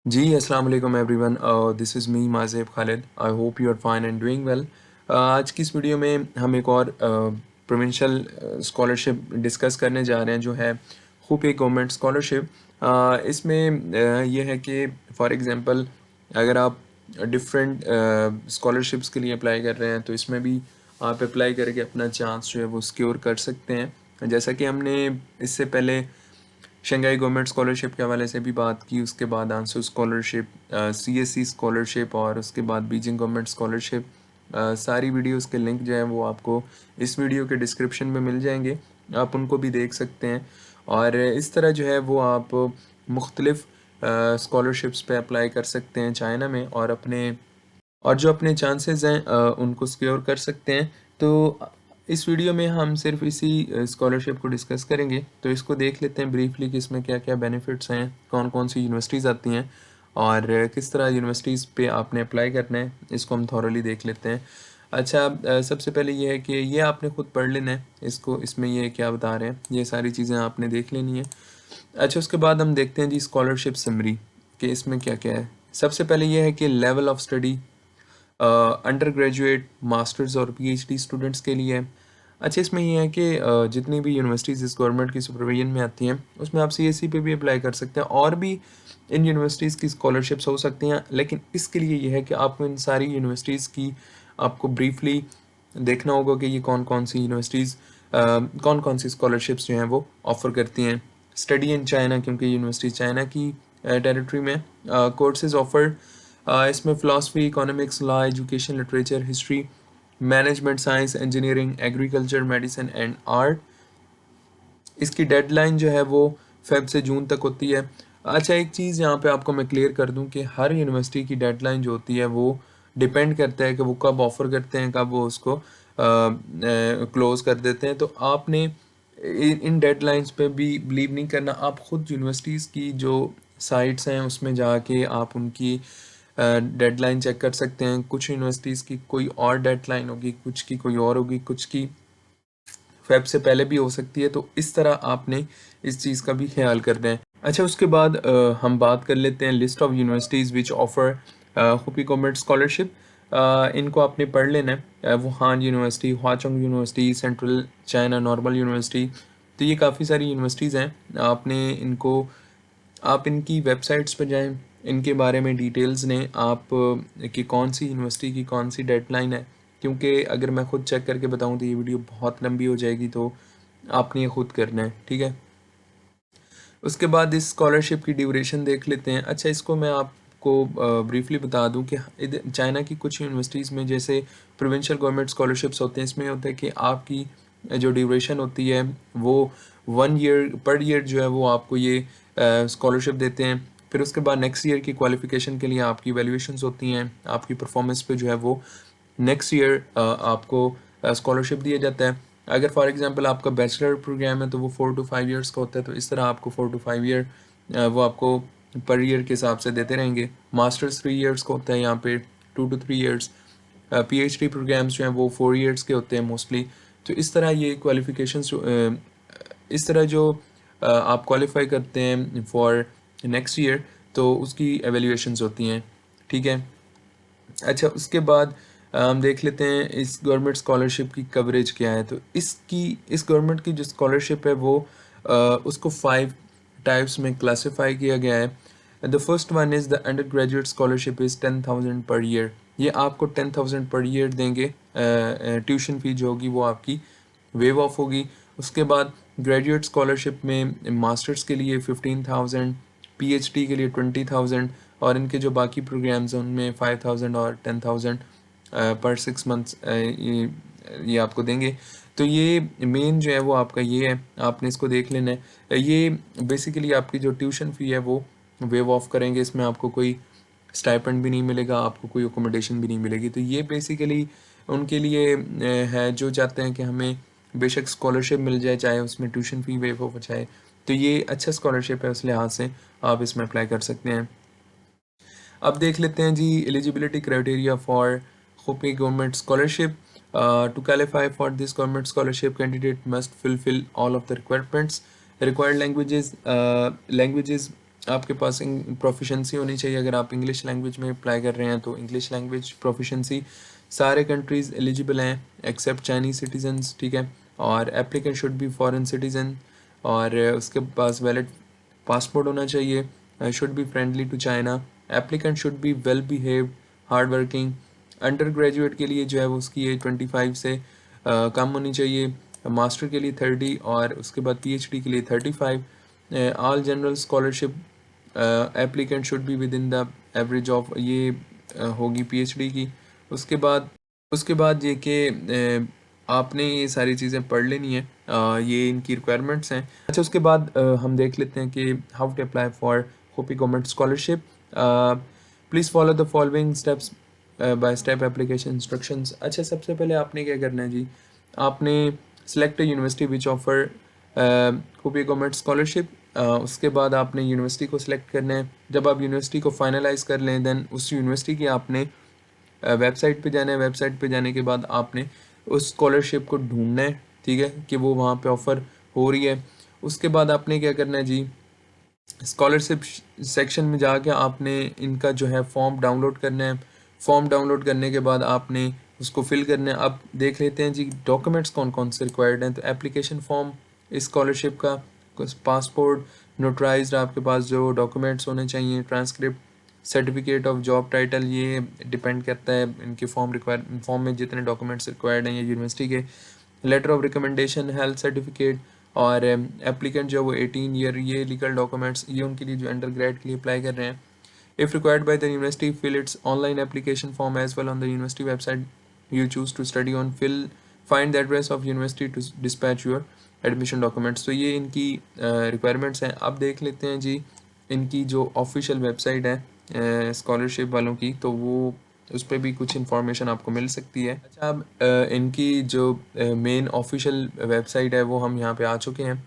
जी, अस्सलाम वालेकुम everyone. This is me Mazeb Khalid. I hope you are fine and doing well. आज की इस वीडियो में हम एक और प्रोविंशियल स्कॉलरशिप डिस्कस करने जा रहे हैं जो है खूपी गवर्नमेंट स्कॉलरशिप। इसमें ये है कि फॉर एग्ज़ाम्पल अगर आप डिफरेंट स्कॉलरशिप्स के लिए अप्लाई कर रहे हैं तो इसमें भी आप अप्लाई करके अपना चांस जो है वो सिक्योर कर सकते हैं। जैसा कि हमने इससे पहले शंघाई गवर्नमेंट स्कॉलरशिप के हवाले से भी बात की, उसके बाद आंसू स्कॉलरशिप, सीएससी स्कॉलरशिप और उसके बाद बीजिंग गवर्नमेंट स्कॉलरशिप। सारी वीडियोस के लिंक जो हैं वो आपको इस वीडियो के डिस्क्रिप्शन में मिल जाएंगे, आप उनको भी देख सकते हैं। और इस तरह जो है वो आप मुख्तलिफ स्कॉलरशिप्स पे अप्लाई कर सकते हैं चाइना में और जो अपने चांसेस हैं उनको सिक्योर कर सकते हैं। तो इस वीडियो में हम सिर्फ इसी स्कॉलरशिप को डिस्कस करेंगे, तो इसको देख लेते हैं ब्रीफली कि इसमें क्या क्या बेनिफिट्स हैं, कौन कौन सी यूनिवर्सिटीज़ आती हैं और किस तरह यूनिवर्सिटीज़ पे आपने अप्लाई करना है, इसको हम थॉरली देख लेते हैं। अच्छा, सबसे पहले ये है कि ये आपने ख़ुद पढ़ लेना है इसको, इसमें ये क्या बता रहे हैं ये सारी चीज़ें आपने देख लेनी है। अच्छा, उसके बाद हम देखते हैं जी स्कॉलरशिप समरी कि इसमें क्या क्या है। सबसे पहले ये है कि level of study under graduate, masters और पीएचडी स्टूडेंट्स के लिए है। अच्छा, इसमें ये है कि जितनी भी यूनिवर्सिटीज़ इस गवर्नमेंट की सुपरविजन में आती हैं उसमें आप सीएससी पे भी अप्लाई कर सकते हैं और भी इन यूनिवर्सिटीज़ की स्कॉलरशिप्स हो सकती हैं, लेकिन इसके लिए ये है कि आपको इन सारी यूनिवर्सिटीज़ की आपको ब्रीफली देखना होगा कि ये कौन कौन सी यूनिवर्सिटीज़ कौन कौन सी स्कॉलरशिप्स जो हैं वो ऑफ़र करती हैं। स्टडी इन चाइना, क्योंकि यूनिवर्सिटी चाइना की टेरिटरी में कोर्सेज ऑफर्ड, इसमें philosophy, economics, law, education, literature, history, management, science, engineering, agriculture, medicine and art. इसकी डेडलाइन जो है वो फ़ेब से जून तक होती है। अच्छा, एक चीज़ यहाँ पे आपको मैं क्लियर कर दूँ कि हर यूनिवर्सिटी की डेडलाइन जो होती है वो डिपेंड करता है कि वो कब ऑफ़र करते हैं, कब वो उसको क्लोज़ कर देते हैं। तो आपने इन डेडलाइंस पे भी बिलीव नहीं करना। आप ख़ुद यूनिवर्सिटीज़ की जो साइट्स हैं उसमें जाके आप उनकी डेडलाइन चेक कर सकते हैं। कुछ यूनिवर्सिटीज़ की कोई और डेडलाइन होगी, कुछ की कोई और होगी, कुछ की फ़ेब से पहले भी हो सकती है, तो इस तरह आपने इस चीज़ का भी ख़्याल करना है। अच्छा, उसके बाद हम बात कर लेते हैं list of universities which offer Hubei government scholarship. इनको आपने पढ़ लेना है। Wuhan University, Huazhong University, Central China Normal University. तो ये काफ़ी सारी यूनिवर्सिटीज़ हैं। आप इनकी वेबसाइट्स पर जाएँ, इनके बारे में डिटेल्स लें आप कि कौन सी यूनिवर्सिटी की कौन सी डेडलाइन है, क्योंकि अगर मैं ख़ुद चेक करके बताऊँ तो ये वीडियो बहुत लंबी हो जाएगी, तो आपने ये ख़ुद करना है, ठीक है? उसके बाद इस स्कॉलरशिप की ड्यूरेशन देख लेते हैं। अच्छा, इसको मैं आपको ब्रीफली बता दूं कि चाइना की कुछ यूनिवर्सिटीज़ में जैसे प्रोविंशियल गवर्नमेंट स्कॉलरशिप्स होते हैं, इसमें होता है कि आपकी जो ड्यूरेशन होती है वो 1 ईयर पर ईयर जो है वो आपको ये स्कॉलरशिप देते हैं। फिर उसके बाद नेक्स्ट ईयर की क्वालिफिकेशन के लिए आपकी वैल्यूएशंस होती हैं, आपकी परफॉर्मेंस पे जो है वो नेक्स्ट ईयर आपको स्कॉलरशिप दिया जाता है। अगर फॉर एग्जांपल आपका बैचलर प्रोग्राम है तो वो 4 to 5 ईयर्स का होता है, तो इस तरह आपको 4 to 5 ईयर वो आपको पर ईयर के हिसाब से देते रहेंगे। मास्टर्स 3 ईयर्स का होता है, यहाँ पे 2 to 3 ईयर्स। पीएचडी प्रोग्राम्स जो हैं वो 4 ईयर्स के होते हैं मोस्टली। तो इस तरह ये क्वालिफिकेशंस इस तरह जो आप क्वालिफाई करते हैं फॉर नेक्स्ट ईयर, तो उसकी एवेल्यूएशंस होती हैं, ठीक है। अच्छा, उसके बाद हम देख लेते हैं इस गवर्नमेंट स्कॉलरशिप की कवरेज क्या है। तो इस गवर्नमेंट की जो स्कॉलरशिप है वो उसको 5 टाइप्स में क्लासिफाई किया गया है। The first one is the under graduate scholarship is 10,000 per year. ये आपको 10,000 पर ईयर देंगे। ट्यूशन फ़ी जो होगी वो आपकी वेव ऑफ होगी। उसके बाद ग्रेजुएट स्कॉलरशिप में मास्टर्स के लिए 15,000, पीएचडी के लिए 20,000 और इनके जो बाकी प्रोग्राम्स हैं उनमें 5,000 और 10,000 पर 6 मंथ्स ये आपको देंगे। तो ये मेन जो है वो आपका ये है, आपने इसको देख लेना है। ये बेसिकली आपकी जो ट्यूशन फ़ी है वो वेव ऑफ करेंगे, इसमें आपको कोई स्टाइपेंड भी नहीं मिलेगा, आपको कोई अकोमोडेशन भी नहीं मिलेगी। तो ये बेसिकली उनके लिए है जो चाहते हैं कि हमें बेशक स्कॉलरशिप मिल जाए, चाहे उसमें ट्यूशन फ़ी वेव ऑफ हो जाए। तो ये अच्छा स्कॉलरशिप है, उस लिहाज से आप इसमें अप्लाई कर सकते हैं। अब देख लेते हैं जी eligibility criteria for Hubei government scholarship. To qualify for this government scholarship candidate must fulfil all of the requirements. Required languages आपके पास प्रोफिशेंसी होनी चाहिए। अगर आप इंग्लिश लैंग्वेज में अप्लाई कर रहे हैं तो इंग्लिश लैंग्वेज प्रोफिशेंसी सारे कंट्रीज़ एलिजिबल हैं एक्सेप्ट चाइनीज़ सिटीजन्स, ठीक है। और applicant should be foreign citizen, और उसके पास वैलिड पासपोर्ट होना चाहिए। Should be friendly to China. Applicant should be well behaved, hard working. Undergraduate के लिए जो है वो उसकी एज 25 से कम होनी चाहिए। मास्टर के लिए 30 और उसके बाद पीएचडी के लिए 35। All general scholarship applicant should be with in the average of, ये होगी पीएचडी की। उसके बाद ये कि आपने ये सारी चीज़ें पढ़ लेनी है, ये इनकी रिक्वायरमेंट्स हैं। अच्छा, उसके बाद हम देख लेते हैं कि how to apply for Hubei government scholarship. Please follow the following steps by step application instructions. अच्छा, सबसे पहले आपने क्या करना है जी, आपने select university which offer Hubei government scholarship. उसके बाद आपने यूनिवर्सिटी को सिलेक्ट करना है। जब आप यूनिवर्सिटी को फाइनलाइज कर लें देन उस यूनिवर्सिटी की आपने वेबसाइट पे जाना है। वेबसाइट पे जाने के बाद आपने उस स्कॉलरशिप को ढूंढना है, ठीक है, कि वो वहाँ पे ऑफ़र हो रही है। उसके बाद आपने क्या करना है जी, स्कॉलरशिप सेक्शन में जाके आपने इनका जो है फॉर्म डाउनलोड करना है। फॉर्म डाउनलोड करने के बाद आपने उसको फिल करना है। अब देख लेते हैं जी डॉक्यूमेंट्स कौन कौन से रिक्वायर्ड हैं। तो एप्लीकेशन फॉर्म इस स्कॉलरशिप का, पासपोर्ट, नोटराइज्ड आपके पास जो डॉक्यूमेंट्स होने चाहिए, transcript, certificate of job title, ये डिपेंड करता है इनके फॉर्म में जितने डॉक्यूमेंट्स रिक्वायर्ड हैं ये यूनिवर्सिटी के। Letter of recommendation, health certificate, और एप्लीकेंट जो वो 18 ईयर, ये लीगल डॉक्यूमेंट्स ये उनके लिए जो अंडर ग्रेड के लिए अप्लाई कर रहे हैं। If required by the university fill its online application form as well on the university website you choose to study on. Find the address of university to dispatch your admission documents. तो ये इनकी requirements हैं। अब देख लेते हैं जी इनकी जो ऑफिशियल वेबसाइट है स्कॉलरशिप वालों की, तो वो उस पर भी कुछ इन्फॉर्मेशन आपको मिल सकती है। अच्छा, अब इनकी जो मेन ऑफिशियल वेबसाइट है वो हम यहाँ पे आ चुके हैं।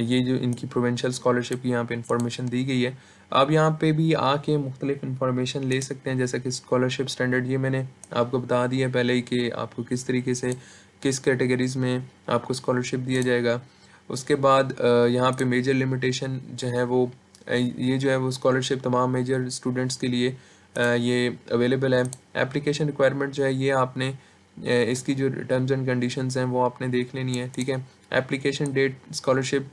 ये जो इनकी प्रोविंशियल स्कॉलरशिप की यहाँ पे इंफॉर्मेशन दी गई है। आप यहाँ पे भी आके मुख्तलिफ इन्फॉर्मेशन ले सकते हैं, जैसा कि स्कॉलरशिप स्टैंडर्ड ये मैंने आपको बता दिया पहले ही कि आपको किस तरीके से किस कैटेगरीज़ में आपको स्कॉलरशिप दिया जाएगा। उसके बाद यहाँ पे मेजर लिमिटेशन जो है वो ये जो है वो स्कॉलरशिप तमाम मेजर स्टूडेंट्स के लिए ये अवेलेबल है। एप्लीकेशन रिक्वायरमेंट जो है ये आपने इसकी जो टर्म्स एंड कंडीशंस हैं वो आपने देख लेनी है, ठीक है। एप्लीकेशन डेट स्कॉलरशिप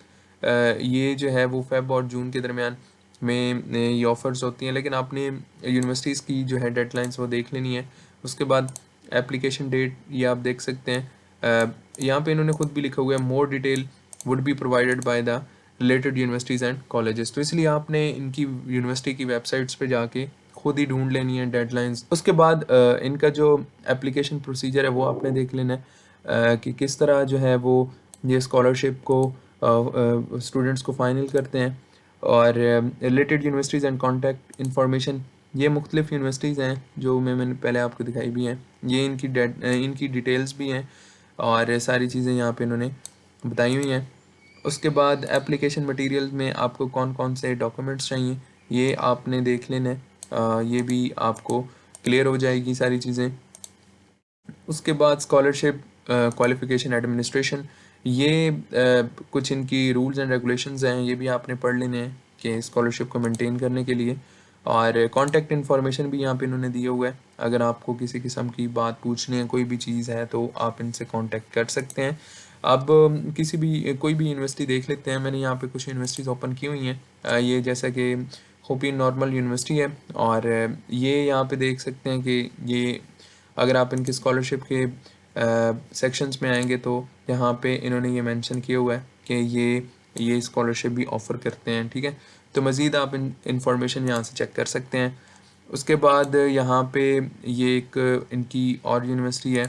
ये जो है वो फेब और जून के दरमियान में ये ऑफ़र्स होती हैं, लेकिन आपने यूनिवर्सिटीज़ की जो है डेडलाइंस वो देख लेनी है। उसके बाद एप्लीकेशन डेट ये आप देख सकते हैं। यहाँ पे इन्होंने खुद भी लिखा हुआ है more detail would be provided by the related universities and colleges. तो इसलिए आपने इनकी यूनिवर्सिटी की वेबसाइट्स पे जाके खुद ही ढूंढ लेनी है डेडलाइंस। उसके बाद इनका जो एप्लीकेशन प्रोसीजर है वो आपने देख लेना है कि किस तरह जो है वो ये स्कॉलरशिप को स्टूडेंट्स को फाइनल करते हैं। और related universities and contact information, ये मुख्तलिफ यूनिवर्सिटीज़ हैं जो मैंने पहले आपको दिखाई भी हैं, ये इनकी डिटेल्स भी हैं और सारी चीज़ें यहाँ पे इन्होंने बताई हुई हैं। उसके बाद एप्लीकेशन मटेरियल में आपको कौन कौन से डॉक्यूमेंट्स चाहिए ये आपने देख लेना है, ये भी आपको क्लियर हो जाएगी सारी चीज़ें। उसके बाद स्कॉलरशिप क्वालिफ़िकेशन एडमिनिस्ट्रेशन, ये कुछ इनकी रूल्स एंड रेगुलेशंस हैं, ये भी आपने पढ़ लेने हैं कि स्कॉलरशिप को मेंटेन करने के लिए। और कॉन्टैक्ट इन्फॉर्मेशन भी यहाँ पे इन्होंने दिया हुआ है, अगर आपको किसी किस्म की बात पूछनी है, कोई भी चीज़ है तो आप इनसे कॉन्टैक्ट कर सकते हैं। अब किसी भी कोई भी यूनिवर्सिटी देख लेते हैं। मैंने यहाँ पे कुछ यूनिवर्सिटीज़ ओपन की हुई हैं, ये जैसा कि होपी नॉर्मल यूनिवर्सिटी है, और ये यहाँ पे देख सकते हैं कि ये अगर आप इनके स्कॉलरशिप के सेक्शंस में आएंगे तो यहाँ पे इन्होंने ये मेंशन किया हुआ है कि ये स्कॉलरशिप भी ऑफ़र करते हैं, ठीक है। तो मज़ीद आप इंफॉर्मेशन यहाँ से चेक कर सकते हैं। उसके बाद यहाँ पे ये एक इनकी और यूनिवर्सिटी है,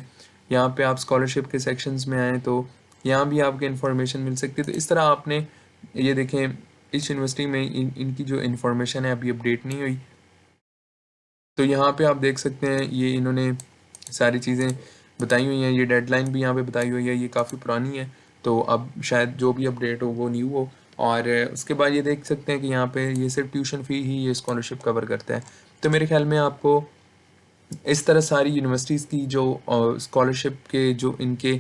यहाँ पे आप स्कॉलरशिप के सेक्शंस में आएँ तो यहाँ भी आपको इन्फॉर्मेशन मिल सकती है। तो इस तरह आपने ये देखें इस यूनिवर्सिटी में इनकी जो इन्फॉर्मेशन है अभी अपडेट नहीं हुई, तो यहाँ पे आप देख सकते हैं ये इन्होंने सारी चीज़ें बताई हुई हैं। ये डेडलाइन भी यहाँ पे बताई हुई है, ये काफ़ी पुरानी है, तो अब शायद जो भी अपडेट हो वो न्यू हो। और उसके बाद ये देख सकते हैं कि यहाँ पे ये सिर्फ ट्यूशन फ़ी ही ये स्कॉलरशिप कवर करता है। तो मेरे ख्याल में आपको इस तरह सारी यूनिवर्सिटीज़ की जो स्कॉलरशिप के जो इनके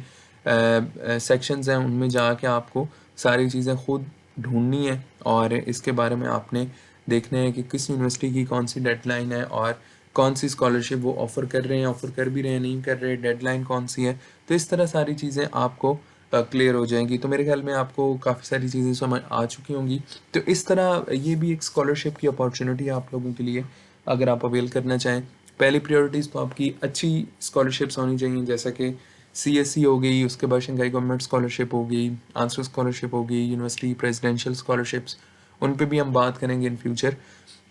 सेक्शंस हैं उनमें जाके आपको सारी चीज़ें खुद ढूंढनी है और इसके बारे में आपने देखना है कि किस यूनिवर्सिटी की कौन सी डेडलाइन है और कौन सी स्कॉलरशिप वो ऑफ़र कर रहे हैं, ऑफ़र कर भी रहे हैं, नहीं कर रहे, डेडलाइन कौन सी है। तो इस तरह सारी चीज़ें आपको क्लियर हो जाएंगी। तो मेरे ख्याल में आपको काफ़ी सारी चीज़ें समझ आ चुकी होंगी। तो इस तरह ये भी एक स्कॉलरशिप की अपॉर्चुनिटी है आप लोगों के लिए, अगर आप अवेल करना चाहें। पहली प्रायोरिटीज़ तो आपकी अच्छी स्कॉलरशिप्स होनी चाहिए, जैसा कि सीएससी हो गई, उसके बाद शंघाई गवर्नमेंट स्कॉलरशिप हो गई, आंसर स्कॉलरशिप हो गई, यूनिवर्सिटी प्रेसिडेंशियल स्कॉलरशिप्स, उन पे भी हम बात करेंगे इन फ्यूचर,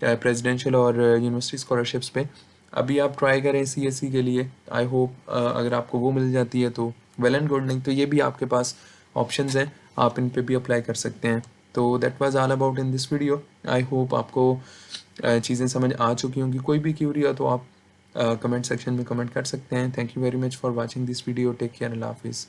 प्रेसिडेंशियल और यूनिवर्सिटी स्कॉलरशिप्स पे। अभी आप ट्राई करें सीएससी के लिए, आई होप अगर आपको वो मिल जाती है तो वेल एंड गुड, नहीं तो ये भी आपके पास ऑप्शंस हैं, आप इन पे भी अप्लाई कर सकते हैं। तो that was all about in this video. I hope आपको चीज़ें समझ आ चुकी होंगी। कोई भी क्यूरी हो तो आप कमेंट सेक्शन में कमेंट कर सकते हैं। Thank you very much for watching this video. Take care, अल्लाह हाफिज़।